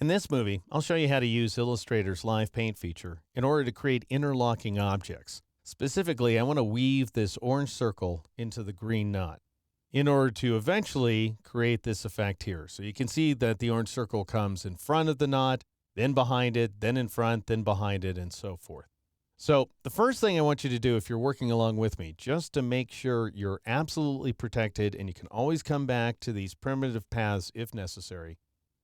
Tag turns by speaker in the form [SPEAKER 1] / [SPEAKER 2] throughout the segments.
[SPEAKER 1] In this movie, I'll show you how to use Illustrator's Live Paint feature in order to create interlocking objects. Specifically, I want to weave this orange circle into the green knot in order to eventually create this effect here. So you can see that the orange circle comes in front of the knot, then behind it, then in front, then behind it, and so forth. So the first thing I want you to do if you're working along with me, just to make sure you're absolutely protected and you can always come back to these primitive paths if necessary,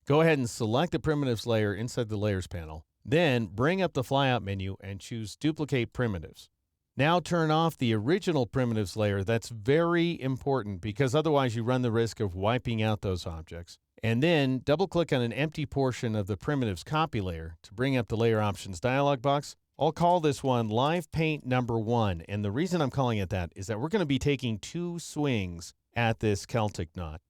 [SPEAKER 1] go ahead and select the primitives layer inside the layers panel. Then bring up the flyout menu and choose duplicate primitives. Now turn off the original primitives layer. That's very important because otherwise you run the risk of wiping out those objects. And then double click on an empty portion of the primitives copy layer to bring up the layer options dialog box. I'll call this one Live Paint number 1. And the reason I'm calling it that is that we're going to be taking 2 swings at this Celtic knot,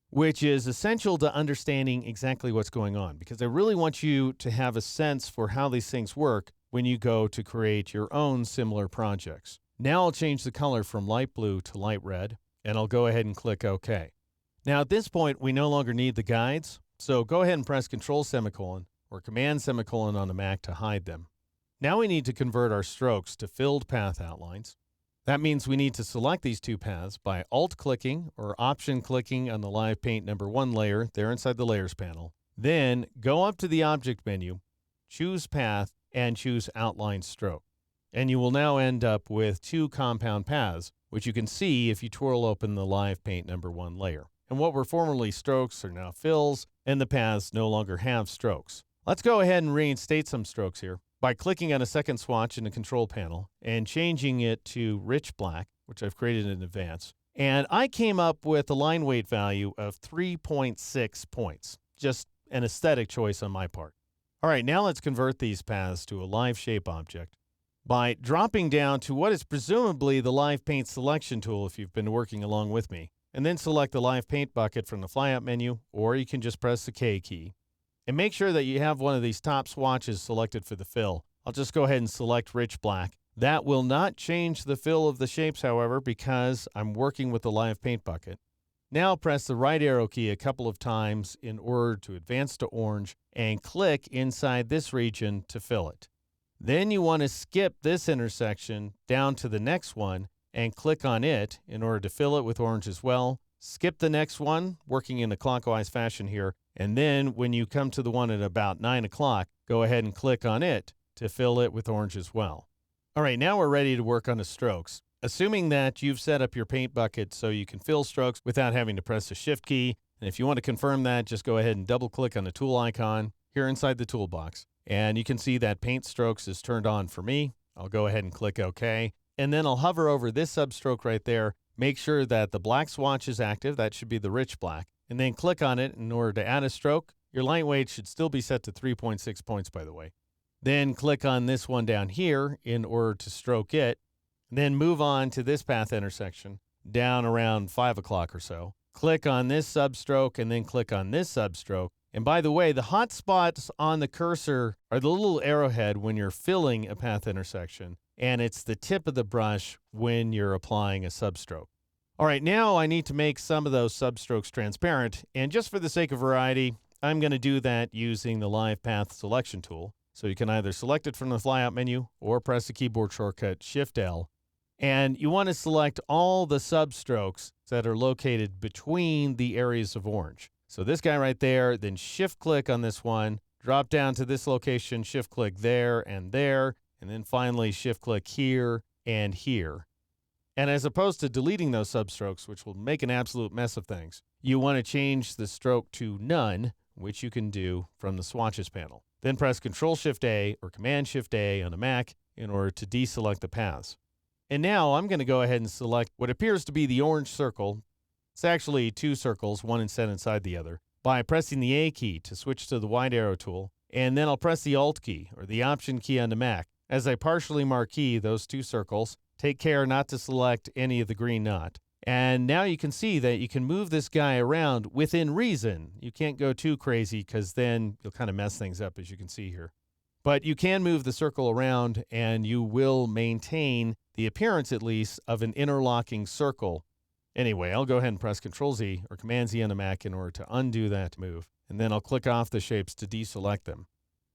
[SPEAKER 1] which is essential to understanding exactly what's going on, because I really want you to have a sense for how these things work when you go to create your own similar projects. Now I'll change the color from light blue to light red, and I'll go ahead and click OK. Now at this point, we no longer need the guides, so go ahead and press Control semicolon or Command semicolon on the Mac to hide them. Now we need to convert our strokes to filled path outlines. That means we need to select these 2 paths by Alt-clicking or Option-clicking on the Live Paint number 1 layer there inside the Layers panel. Then go up to the Object menu, choose Path, and choose Outline Stroke. And you will now end up with 2 compound paths, which you can see if you twirl open the Live Paint number 1 layer. And what were formerly strokes are now fills, and the paths no longer have strokes. Let's go ahead and reinstate some strokes here by clicking on a second swatch in the control panel and changing it to rich black, which I've created in advance. And I came up with a line weight value of 3.6 points. Just an aesthetic choice on my part. All right, now let's convert these paths to a live shape object by dropping down to what is presumably the Live Paint selection tool if you've been working along with me, and then select the Live Paint bucket from the flyout menu, or you can just press the K key. And make sure that you have one of these top swatches selected for the fill. I'll just go ahead and select Rich Black. That will not change the fill of the shapes, however, because I'm working with the Live Paint bucket. Now press the right arrow key a couple of times in order to advance to orange and click inside this region to fill it. Then you want to skip this intersection down to the next one and click on it in order to fill it with orange as well. Skip the next one, working in a clockwise fashion here, and then when you come to the one at about 9 o'clock, go ahead and click on it to fill it with orange as well. All right, now we're ready to work on the strokes. Assuming that you've set up your paint bucket so you can fill strokes without having to press the Shift key, and if you want to confirm that, just go ahead and double click on the tool icon here inside the toolbox. And you can see that Paint Strokes is turned on for me. I'll go ahead and click OK. And then I'll hover over this substroke right there. Make sure that the black swatch is active. That should be the rich black. And then click on it in order to add a stroke. Your light weight should still be set to 3.6 points, by the way. Then click on this one down here in order to stroke it. Then move on to this path intersection down around 5 o'clock or so. Click on this substroke and then click on this substroke. And by the way, the hot spots on the cursor are the little arrowhead when you're filling a path intersection, and it's the tip of the brush when you're applying a substroke. All right, now I need to make some of those substrokes transparent, and just for the sake of variety, I'm going to do that using the Live Path Selection tool. So you can either select it from the flyout menu or press the keyboard shortcut Shift-L. And you want to select all the substrokes that are located between the areas of orange. So this guy right there, then shift-click on this one, drop down to this location, shift-click there, and then finally shift-click here and here. And as opposed to deleting those substrokes, which will make an absolute mess of things, you want to change the stroke to none, which you can do from the swatches panel. Then press Control-Shift-A or Command-Shift-A on a Mac in order to deselect the paths. And now I'm going to go ahead and select what appears to be the orange circle. It's actually 2 circles, one set inside the other, by pressing the A key to switch to the wide arrow tool, and then I'll press the Alt key or the Option key on the Mac. As I partially marquee those 2 circles, take care not to select any of the green knot. And now you can see that you can move this guy around within reason. You can't go too crazy because then you'll kind of mess things up, as you can see here. But you can move the circle around and you will maintain the appearance, at least, of an interlocking circle. Anyway, I'll go ahead and press Control-Z or Command-Z on the Mac in order to undo that move. and then I'll click off the shapes to deselect them.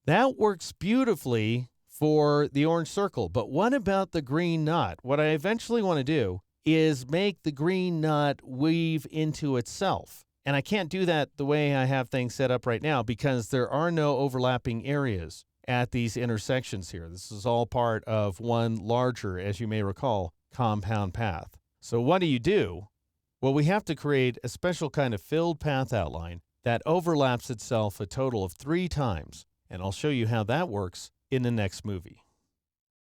[SPEAKER 1] That works beautifully for the orange circle, but what about the green knot? What I eventually want to do is make the green knot weave into itself. And I can't do that the way I have things set up right now because there are no overlapping areas at these intersections here. This is all part of one larger, as you may recall, compound path. So what do? Well, we have to create a special kind of filled path outline that overlaps itself a total of 3 times. And I'll show you how that works in the next movie.